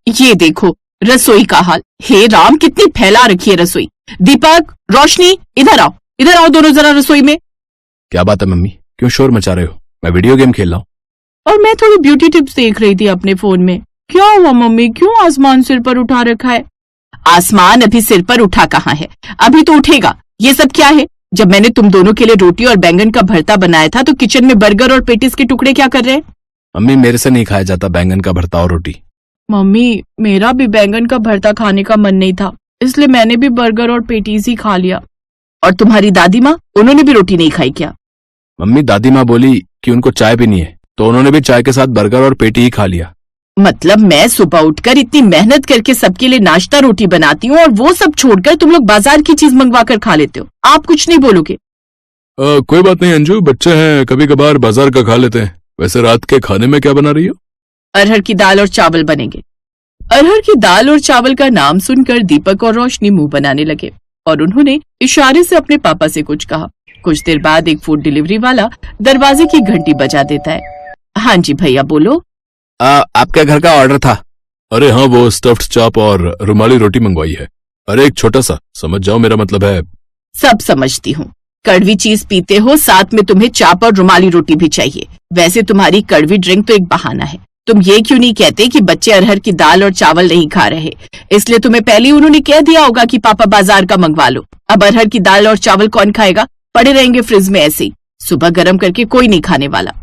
ये देखो रसोई का हाल। हे राम, कितनी फैला रखी है रसोई। दीपक, रोशनी, इधर आओ दोनों जरा रसोई में। क्या बात है मम्मी, क्यों शोर मचा रहे हो? मैं वीडियो गेम खेल रहा हूँ। और मैं थोड़ी ब्यूटी टिप्स देख रही थी अपने फोन में। क्या हुआ मम्मी, क्यों आसमान सिर पर उठा रखा है? आसमान अभी सिर पर उठा कहाँ है, अभी तो उठेगा। ये सब क्या है? जब मैंने तुम दोनों के लिए रोटी और बैंगन का भरता बनाया था तो किचन में बर्गर और पेटिस के टुकड़े क्या कर रहे हैं? मम्मी, मेरे से नहीं खाया जाता बैंगन का भरता और रोटी। मम्मी, मेरा भी बैंगन का भरता खाने का मन नहीं था, इसलिए मैंने भी बर्गर और पेटीज ही खा लिया। और तुम्हारी दादी माँ, उन्होंने भी रोटी नहीं खाई क्या? मम्मी, दादी माँ बोली कि उनको चाय पीनी है, तो उन्होंने भी चाय के साथ बर्गर और पेटी ही खा लिया। मतलब मैं सुबह उठकर इतनी मेहनत करके सबके लिए नाश्ता रोटी बनाती हूँ और वो सब छोड़कर तुम लोग बाजार की चीज मंगवा कर खा लेते हो। आप कुछ नहीं बोलोगे? कोई बात नहीं अंजू, बच्चे हैं, कभी कभार बाजार का खा लेते हैं। वैसे रात के खाने में क्या बना रही हो? अरहर की दाल और चावल बनेंगे। अरहर की दाल और चावल का नाम सुनकर दीपक और रोशनी मुंह बनाने लगे और उन्होंने इशारे से अपने पापा से कुछ कहा। कुछ देर बाद एक फूड डिलीवरी वाला दरवाजे की घंटी बजा देता है। हाँ जी भैया, बोलो। आपके घर का ऑर्डर था। अरे हाँ, वो स्टफ्ड चाप और रुमाली रोटी मंगवाई है। अरे एक छोटा सा, समझ जाओ मेरा मतलब है। सब समझती हूँ, कड़वी चीज पीते हो, साथ में तुम्हें चाप और रुमाली रोटी भी चाहिए। वैसे तुम्हारी कड़वी ड्रिंक तो एक बहाना है। तुम ये क्यों नहीं कहते कि बच्चे अरहर की दाल और चावल नहीं खा रहे, इसलिए तुम्हें पहले उन्होंने कह दिया होगा कि पापा बाजार का मंगवा लो। अब अरहर की दाल और चावल कौन खाएगा? पड़े रहेंगे फ्रिज में ऐसे ही, सुबह गर्म करके कोई नहीं खाने वाला।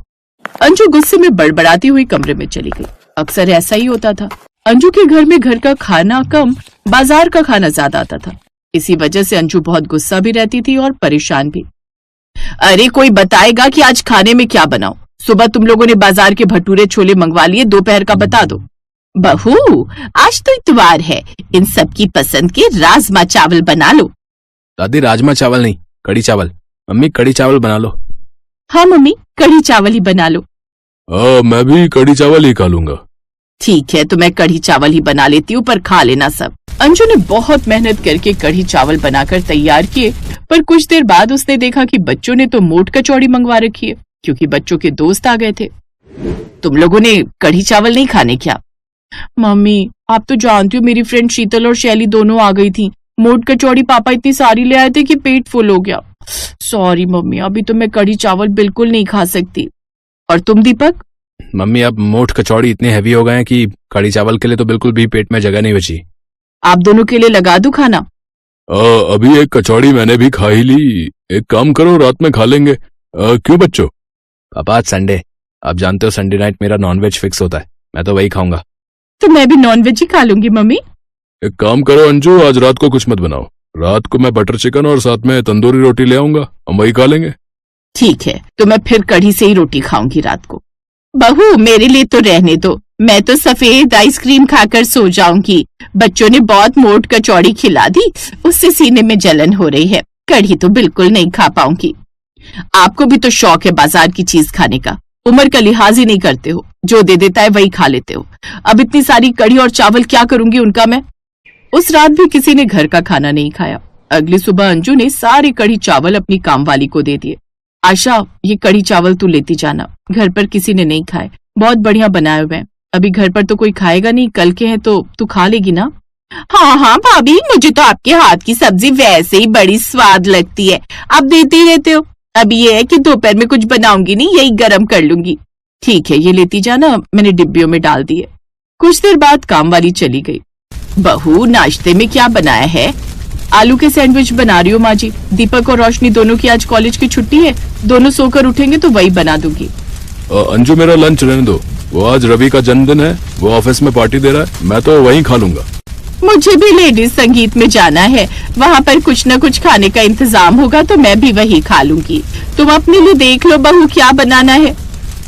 अंजू गुस्से में बड़बड़ाती हुई कमरे में चली गई। अक्सर ऐसा ही होता था, अंजू के घर में घर का खाना कम, बाजार का खाना ज्यादा आता था। इसी वजह से अंजू बहुत गुस्सा भी रहती थी और परेशान भी। अरे कोई बताएगा कि आज खाने में क्या बनाओ? सुबह तुम लोगों ने बाजार के भटूरे छोले मंगवा लिए, दोपहर का बता दो। बहू, आज तो इतवार है, इन सब की पसंद के राजमा चावल बना लो। दादी, राजमा चावल नहीं, कड़ी चावल। मम्मी, कड़ी चावल बना लो। हाँ मम्मी, कड़ी चावल ही बना लो। मैं भी कड़ी चावल ही खा लूंगा। ठीक है, तो मैं कढ़ी चावल ही बना लेती हूँ, पर खा लेना सब। अंजू ने बहुत मेहनत करके कढ़ी चावल बनाकर तैयार किए, पर कुछ देर बाद उसने देखा कि बच्चों ने तो मोट कचौड़ी मंगवा रखी है, क्योंकि बच्चों के दोस्त आ गए थे। तुम लोगों ने कढ़ी चावल नहीं खाने क्या? मम्मी, आप तो जानती हो मेरी फ्रेंड शीतल और शैली दोनों आ गई थी। मोट कचौड़ी पापा इतनी सारी ले आए थे कि पेट फुल हो गया। सॉरी मम्मी, अभी तो मैं कढ़ी चावल बिल्कुल नहीं खा सकती। और तुम दीपक? मम्मी, अब मोट कचौड़ी इतने हैवी हो गए हैं कि कड़ी चावल के लिए तो बिल्कुल भी पेट में जगह नहीं बची। आप दोनों के लिए लगा दूं खाना? अभी एक कचौड़ी मैंने भी खा ही ली। एक काम करो, रात में खा लेंगे। क्यों बच्चों? पापा, आज संडे, आप जानते हो संडे नाइट मेरा नॉनवेज फिक्स होता है, मैं तो वही खाऊंगा। तो मैं भी नॉनवेज ही खा लूंगी मम्मी। एक काम करो अंजू, आज रात को कुछ मत बनाओ। रात को मैं बटर चिकन और साथ में तंदूरी रोटी ले आऊंगा, हम वही खा लेंगे। ठीक है, तो मैं फिर कढ़ी से ही रोटी खाऊंगी रात को। बहू, मेरे लिए तो रहने दो, मैं तो सफेद आइसक्रीम खाकर सो जाऊंगी। बच्चों ने बहुत मोट कचौड़ी खिला दी, उससे सीने में जलन हो रही है। कढ़ी तो बिल्कुल नहीं खा पाऊंगी। आपको भी तो शौक है बाजार की चीज खाने का, उम्र का लिहाज ही नहीं करते हो, जो दे देता है वही खा लेते हो। अब इतनी सारी कढ़ी और चावल क्या करूंगी उनका मैं? उस रात भी किसी ने घर का खाना नहीं खाया। अगली सुबह अंजू ने सारी कढ़ी चावल अपनी कामवाली को दे दिए। आशा, ये कढ़ी चावल तू लेती जाना, घर पर किसी ने नहीं खाए, बहुत बढ़िया बनाए हुए हैं। अभी घर पर तो कोई खाएगा नहीं, कल के हैं तो तू खा लेगी ना? हाँ हाँ भाभी, मुझे तो आपके हाथ की सब्जी वैसे ही बड़ी स्वाद लगती है, आप देते ही रहते हो। अभी ये है कि दोपहर में कुछ बनाऊंगी नहीं, यही गरम कर लूंगी। ठीक है, ये लेती जाना, मैंने डिब्बियों में डाल दिए। कुछ देर बाद कामवाली चली गई। बहू, नाश्ते में क्या बनाया है? आलू के सैंडविच बना रही हो माँ जी। दीपक और रोशनी दोनों की आज कॉलेज की छुट्टी है, दोनों सोकर उठेंगे तो वही बना दूंगी। अंजू, मेरा लंच रहने दो, वो आज रवि का जन्मदिन है, वो ऑफिस में पार्टी दे रहा है, मैं तो वहीं खा लूंगा। मुझे भी लेडीज संगीत में जाना है, वहाँ पर कुछ न कुछ खाने का इंतजाम होगा तो मैं भी वही खा लूंगी। तुम अपने लिए देख लो बहू, क्या बनाना है।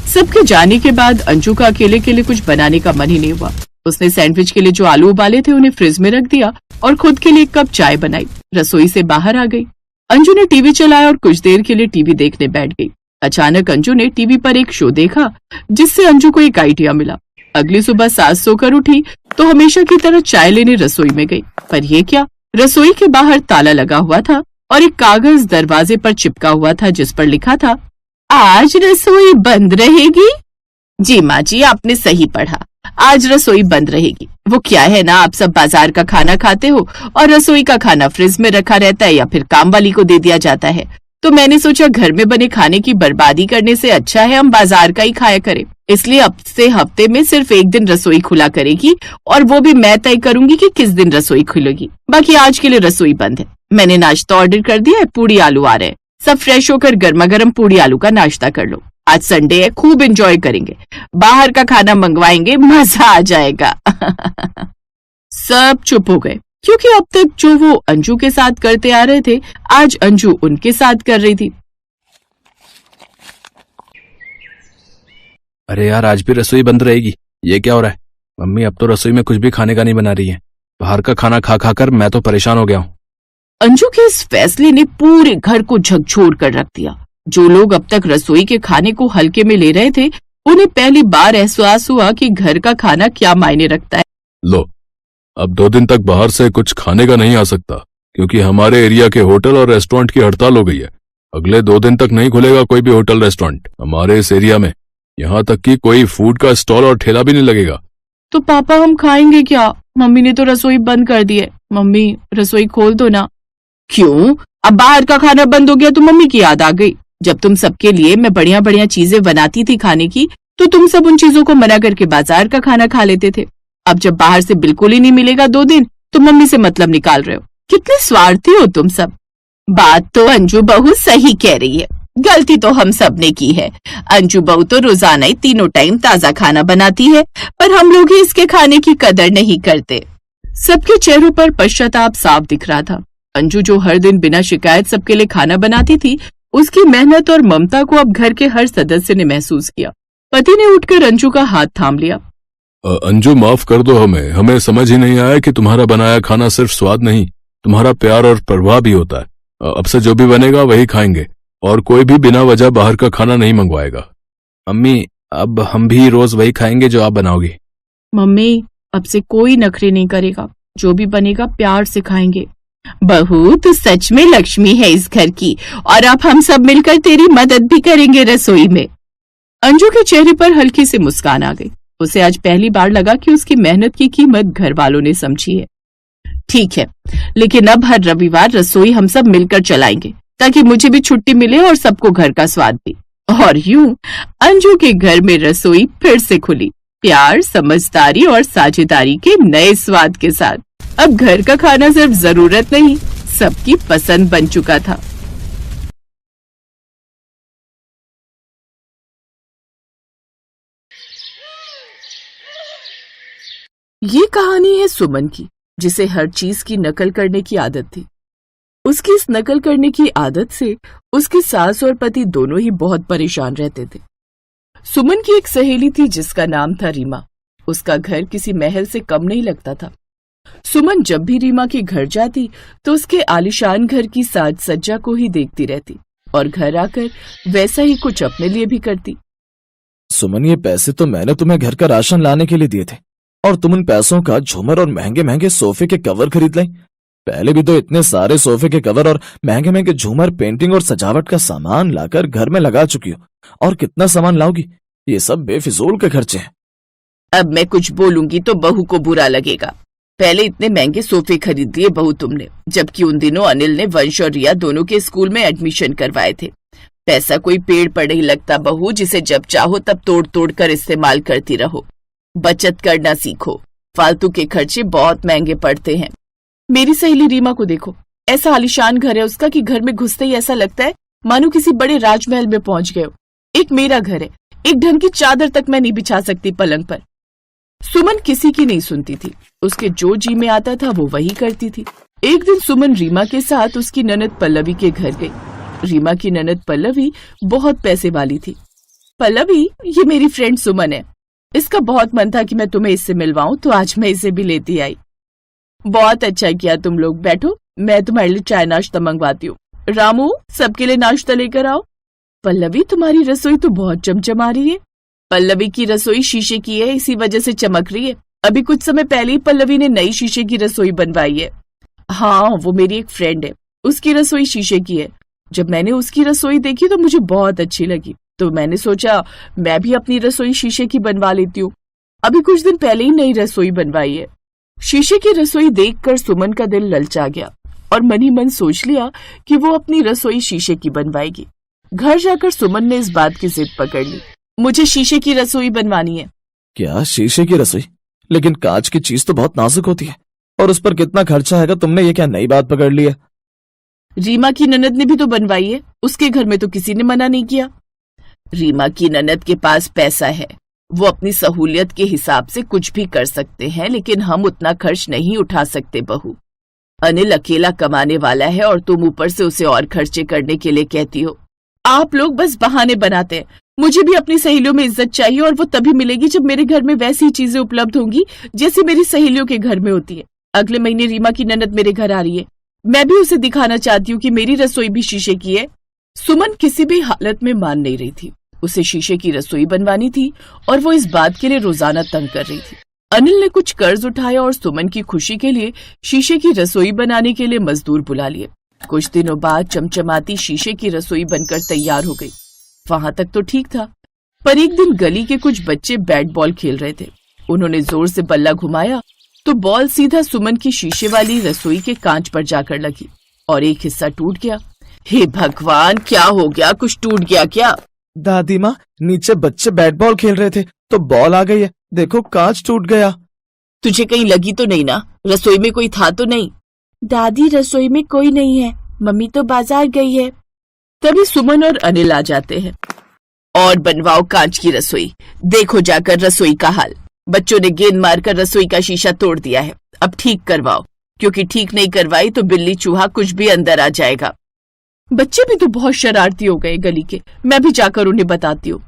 सबके जाने के बाद अंजू का अकेले के लिए कुछ बनाने का मन ही नहीं हुआ। उसने सैंडविच के लिए जो आलू उबाले थे उन्हें फ्रिज में रख दिया और खुद के लिए एक कप चाय बनाई। रसोई से बाहर आ गई। अंजू ने टीवी चलाया और कुछ देर के लिए टीवी देखने बैठ गई। अचानक अंजू ने टीवी पर एक शो देखा जिससे अंजू को एक आइडिया मिला। अगली सुबह सास सोकर उठी तो हमेशा की तरह चाय लेने रसोई में गई, पर यह क्या, रसोई के बाहर ताला लगा हुआ था और एक कागज दरवाजे पर चिपका हुआ था जिस पर लिखा था, आज रसोई बंद रहेगी। जी माँ जी, आपने सही पढ़ा, आज रसोई बंद रहेगी। वो क्या है ना, आप सब बाजार का खाना खाते हो और रसोई का खाना फ्रिज में रखा रहता है या फिर काम वाली को दे दिया जाता है। तो मैंने सोचा घर में बने खाने की बर्बादी करने से अच्छा है हम बाजार का ही खाया करें। इसलिए अब से हफ्ते में सिर्फ एक दिन रसोई खुला करेगी और वो भी मैं तय करूंगी कि किस दिन रसोई खुलेगी। बाकी आज के लिए रसोई बंद है। मैंने नाश्ता ऑर्डर कर दिया है, पूड़ी आलू आ रहे हैं। सब फ्रेश होकर गर्मा गर्म पूड़ी आलू का नाश्ता कर लो। आज संडे है, खूब एंजॉय करेंगे। बाहर का खाना मंगवाएंगे, मजा आ जाएगा। सब चुप हो गए क्योंकि अब तक जो वो अंजू के साथ करते आ रहे थे, आज अंजू उनके साथ कर रही थी। अरे यार, आज भी रसोई बंद रहेगी, ये क्या हो रहा है? मम्मी अब तो रसोई में कुछ भी खाने का नहीं बना रही है। बाहर का खाना खा खा कर मैं तो परेशान हो गया हूँ। अंजू के इस फैसले ने पूरे घर को झकझोर कर रख दिया। जो लोग अब तक रसोई के खाने को हल्के में ले रहे थे, उन्हें पहली बार एहसास हुआ कि घर का खाना क्या मायने रखता है। लो, अब 2 दिन तक बाहर से कुछ खाने का नहीं आ सकता क्योंकि हमारे एरिया के होटल और रेस्टोरेंट की हड़ताल हो गई है। अगले 2 दिन तक नहीं खुलेगा कोई भी होटल रेस्टोरेंट हमारे इस एरिया में। यहाँ तक कि कोई फूड का स्टॉल और ठेला भी नहीं लगेगा। तो पापा हम खाएंगे क्या? मम्मी ने तो रसोई बंद कर दी है। मम्मी रसोई खोल दो ना। क्यों? अब बाहर का खाना बंद हो गया तो मम्मी की याद आ गई। जब तुम सबके लिए मैं बढ़िया बढ़िया चीजें बनाती थी खाने की, तो तुम सब उन चीजों को मना करके बाजार का खाना खा लेते थे। अब जब बाहर से बिल्कुल ही नहीं मिलेगा 2 दिन, तो मम्मी से मतलब निकाल रहे हो। कितने स्वार्थी हो तुम सब। बात तो अंजू बहू सही कह रही है, गलती तो हम सब ने की है। अंजू बहू तो रोजाना ही 3 टाइम ताजा खाना बनाती है, पर हम लोग ही इसके खाने की कदर नहीं करते। सबके चेहरों पर पश्चाताप साफ दिख रहा था। अंजू जो हर दिन बिना शिकायत सबके लिए खाना बनाती थी, उसकी मेहनत और ममता को अब घर के हर सदस्य ने महसूस किया। पति ने उठकर अंजू का हाथ थाम लिया। अंजू, माफ कर दो हमें समझ ही नहीं आया कि तुम्हारा बनाया खाना सिर्फ स्वाद नहीं, तुम्हारा प्यार और प्रभाव भी होता है। अब से जो भी बनेगा वही खाएंगे और कोई भी बिना वजह बाहर का खाना नहीं मंगवाएगा। मम्मी, अब हम भी रोज वही खाएंगे जो आप बनाओगी। मम्मी, अब से कोई नखरे नहीं करेगा, जो भी बनेगा प्यार से खाएंगे। बहू, तू सच में लक्ष्मी है इस घर की, और अब हम सब मिलकर तेरी मदद भी करेंगे रसोई में। अंजू के चेहरे पर हल्की सी मुस्कान आ गई। उसे आज पहली बार लगा कि उसकी मेहनत की कीमत घर वालों ने समझी है। ठीक है, लेकिन अब हर रविवार रसोई हम सब मिलकर चलाएंगे ताकि मुझे भी छुट्टी मिले और सबको घर का स्वाद भी। और यूं अंजू के घर में रसोई फिर से खुली, प्यार, समझदारी और साझेदारी के नए स्वाद के साथ। अब घर का खाना सिर्फ जरूरत नहीं, सबकी पसंद बन चुका था। ये कहानी है सुमन की, जिसे हर चीज की नकल करने की आदत थी। उसकी इस नकल करने की आदत से उसकी सास और पति दोनों ही बहुत परेशान रहते थे। सुमन की एक सहेली थी जिसका नाम था रीमा। उसका घर किसी महल से कम नहीं लगता था। सुमन जब भी रीमा के घर जाती तो उसके आलीशान घर की साज सज्जा को ही देखती रहती और घर आकर वैसा ही कुछ अपने लिए भी करती। सुमन, ये पैसे तो मैंने तुम्हें घर का राशन लाने के लिए दिए थे और तुम उन पैसों का झूमर और महंगे महंगे सोफे के कवर खरीद लाई। पहले भी तो इतने सारे सोफे के कवर और महंगे महंगे झूमर, पेंटिंग और सजावट का सामान लाकर घर में लगा चुकी हो, और कितना सामान लाओगी? ये सब बेफिजूल के खर्चे हैं। अब मैं कुछ बोलूंगी तो बहू को बुरा लगेगा। पहले इतने महंगे सोफे खरीद लिए बहू तुमने, जबकि उन दिनों अनिल ने वंश और रिया दोनों के स्कूल में एडमिशन करवाए थे। पैसा कोई पेड़ पर नहीं लगता बहू, जिसे जब चाहो तब तोड़ तोड़ कर इस्तेमाल करती रहो। बचत करना सीखो, फालतू के खर्चे बहुत महंगे पड़ते हैं। मेरी सहेली रीमा को देखो, ऐसा आलीशान घर है उसका कि घर में घुसते ही ऐसा लगता है मानो किसी बड़े राजमहल में पहुंच गए हो। एक मेरा घर है, एक ढंग की चादर तक मैं नहीं बिछा सकती पलंग पर। सुमन किसी की नहीं सुनती थी, उसके जो जी में आता था वो वही करती थी। एक दिन सुमन रीमा के साथ उसकी ननद पल्लवी के घर गई। रीमा की ननद पल्लवी बहुत पैसे वाली थी। पल्लवी, ये मेरी फ्रेंड सुमन है, इसका बहुत मन था कि मैं तुम्हें इससे मिलवाऊं, तो आज मैं इसे भी लेती आई। बहुत अच्छा किया तुम लोग, बैठो, मैं तुम्हारे लिए चाय नाश्ता मंगवाती हूँ। रामू, सबके लिए नाश्ता लेकर आओ। पल्लवी, तुम्हारी रसोई तो बहुत चमचमा रही है। पल्लवी की रसोई शीशे की है, इसी वजह से चमक रही है। अभी कुछ समय पहले ही पल्लवी ने नई शीशे की रसोई बनवाई है। हाँ, वो मेरी एक फ्रेंड है, उसकी रसोई शीशे की है। जब मैंने उसकी रसोई देखी तो मुझे बहुत अच्छी लगी, तो मैंने सोचा मैं भी अपनी रसोई शीशे की बनवा लेती हूँ। अभी कुछ दिन पहले ही नई रसोई बनवाई है। शीशे की रसोई देखकर सुमन का दिल ललचा गया और मन ही मन सोच लिया कि वो अपनी रसोई शीशे की बनवाएगी। घर जाकर सुमन ने इस बात की जिद पकड़ ली, मुझे शीशे की रसोई बनवानी है। क्या शीशे की रसोई? लेकिन कांच की चीज तो बहुत नाजुक होती है, और उस पर कितना खर्चा आएगा? तुमने ये क्या नई बात पकड़ ली है? रीमा की ननद ने भी तो बनवाई है, उसके घर में तो किसी ने मना नहीं किया। रीमा की ननद के पास पैसा है, वो अपनी सहूलियत के हिसाब से कुछ भी कर सकते हैं, लेकिन हम उतना खर्च नहीं उठा सकते बहू। अनिल अकेला कमाने वाला है और तुम ऊपर से उसे और खर्चे करने के लिए कहती हो। आप लोग बस बहाने बनाते हैं। मुझे भी अपनी सहेलियों में इज्जत चाहिए, और वो तभी मिलेगी जब मेरे घर में वैसी चीजें उपलब्ध होंगी जैसी मेरी सहेलियों के घर में होती है। अगले महीने रीमा की ननद मेरे घर आ रही है, मैं भी उसे दिखाना चाहती हूँ कि मेरी रसोई भी शीशे की है। सुमन किसी भी हालत में मान नहीं रही थी, उसे शीशे की रसोई बनवानी थी और वो इस बात के लिए रोजाना तंग कर रही थी। अनिल ने कुछ कर्ज उठाया और सुमन की खुशी के लिए शीशे की रसोई बनाने के लिए मजदूर बुला लिए। कुछ दिनों बाद चमचमाती शीशे की रसोई बनकर तैयार हो गई। वहां तक तो ठीक था, पर एक दिन गली के कुछ बच्चे बैट बॉल खेल रहे थे। उन्होंने जोर से बल्ला घुमाया तो बॉल सीधा सुमन की शीशे वाली रसोई के कांच पर जाकर लगी और एक हिस्सा टूट गया। हे भगवान, क्या हो गया? कुछ टूट गया क्या? दादी माँ, नीचे बच्चे बैट बॉल खेल रहे थे तो बॉल आ गई है, देखो कांच टूट गया। तुझे कहीं लगी तो नहीं ना? रसोई में कोई था तो नहीं? दादी, रसोई में कोई नहीं है, मम्मी तो बाजार गई है। तभी सुमन और अनिल आ जाते हैं। और बनवाओ कांच की रसोई, देखो जाकर रसोई का हाल। बच्चों ने गेंद मारकर रसोई का शीशा तोड़ दिया है, अब ठीक करवाओ, क्योंकि ठीक नहीं करवाई तो बिल्ली चूहा कुछ भी अंदर आ जाएगा। बच्चे भी तो बहुत शरारती हो गए गली के, मैं भी जाकर उन्हें बताती हूँ।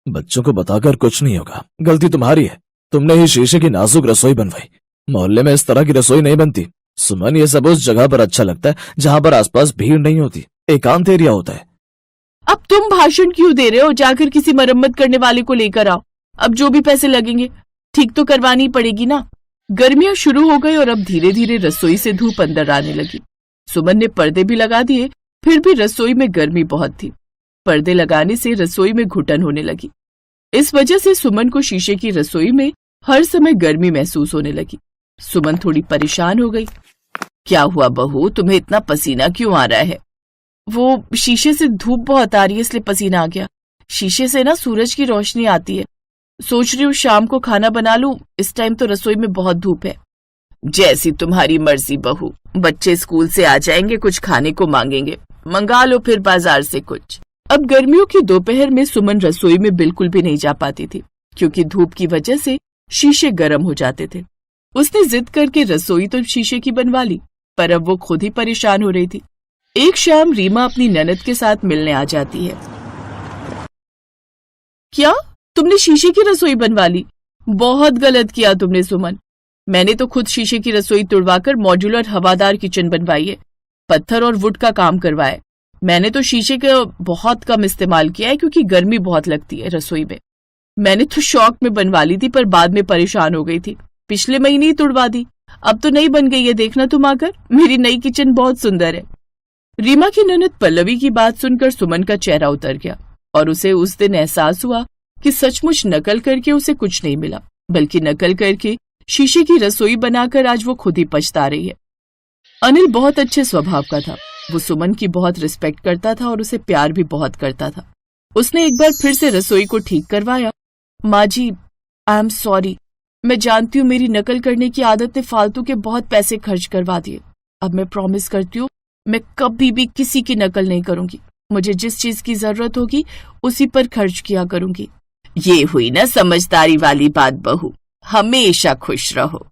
बच्चों को बताकर कुछ नहीं होगा, गलती तुम्हारी है। तुमने ही शीशे की नाजुक रसोई बनवाई। मोहल्ले में इस तरह की रसोई नहीं बनती। सुमन, ये सब उस जगह पर अच्छा लगता है जहाँ पर आसपास भीड़ नहीं होती, एकांत एरिया होता है। अब तुम भाषण क्यों दे रहे हो? जाकर किसी मरम्मत करने वाले को लेकर आओ। अब जो भी पैसे लगेंगे ठीक तो करवानी पड़ेगी ना। गर्मियां शुरू हो गई और अब धीरे धीरे रसोई से धूप अंदर आने लगी। सुमन ने पर्दे भी लगा दिए, फिर भी रसोई में गर्मी बहुत थी। पर्दे लगाने से रसोई में घुटन होने लगी। इस वजह से सुमन को शीशे की रसोई में हर समय गर्मी महसूस होने लगी। सुमन थोड़ी परेशान हो गई। क्या हुआ बहू, तुम्हें इतना पसीना क्यों आ रहा है? वो शीशे से धूप बहुत आ रही है, इसलिए पसीना आ गया। शीशे से ना सूरज की रोशनी आती है। सोच रही हूँ शाम को खाना बना लूं, इस टाइम तो रसोई में बहुत धूप है। जैसी तुम्हारी मर्जी बहू, बच्चे स्कूल से आ जाएंगे, कुछ खाने को मांगेंगे, मंगा लो फिर बाजार से कुछ। अब गर्मियों की दोपहर में सुमन रसोई में बिल्कुल भी नहीं जा पाती थी, क्योंकि धूप की वजह से शीशे गर्म हो जाते थे। उसने जिद करके रसोई तो शीशे की बनवा ली, पर अब वो खुद ही परेशान हो रही थी। एक शाम रीमा अपनी ननद के साथ मिलने आ जाती है। क्या तुमने शीशे की रसोई बनवा ली? बहुत गलत किया तुमने सुमन। मैंने तो खुद शीशे की रसोई तुड़वाकर मॉड्यूलर हवादार किचन बनवाई है, पत्थर और वुड का काम करवाया। मैंने तो शीशे का बहुत कम इस्तेमाल किया है, क्योंकि गर्मी बहुत लगती है रसोई में। मैंने तो शौक में बनवा ली थी, पर बाद में परेशान हो गई थी, पिछले महीने ही तुड़वा दी। अब तो नई बन गई है, देखना तुम आकर, मेरी नई किचन बहुत सुंदर है। रीमा की ननद पल्लवी की बात सुनकर सुमन का चेहरा उतर गया और उसे उस दिन एहसास हुआ कि सचमुच नकल करके उसे कुछ नहीं मिला, बल्कि नकल करके शीशे की रसोई बनाकर आज वो खुद ही पछता रही है। अनिल बहुत अच्छे स्वभाव का था। वो सुमन की बहुत रिस्पेक्ट करता था और उसे प्यार भी बहुत करता था। उसने एक बार फिर से रसोई को ठीक करवाया। माँ जी, आई एम सॉरी, मैं जानती हूँ मेरी नकल करने की आदत ने फालतू के बहुत पैसे खर्च करवा दिए। अब मैं प्रॉमिस करती हूँ मैं कभी भी किसी की नकल नहीं करूंगी। मुझे जिस चीज की जरूरत होगी उसी पर खर्च किया करूंगी। ये हुई ना समझदारी वाली बात बहू, हमेशा खुश रहो।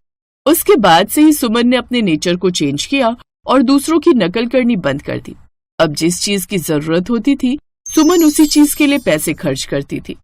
उसके बाद से ही सुमन ने अपने नेचर को चेंज किया और दूसरों की नकल करनी बंद कर दी। अब जिस चीज की जरूरत होती थी सुमन उसी चीज के लिए पैसे खर्च करती थी।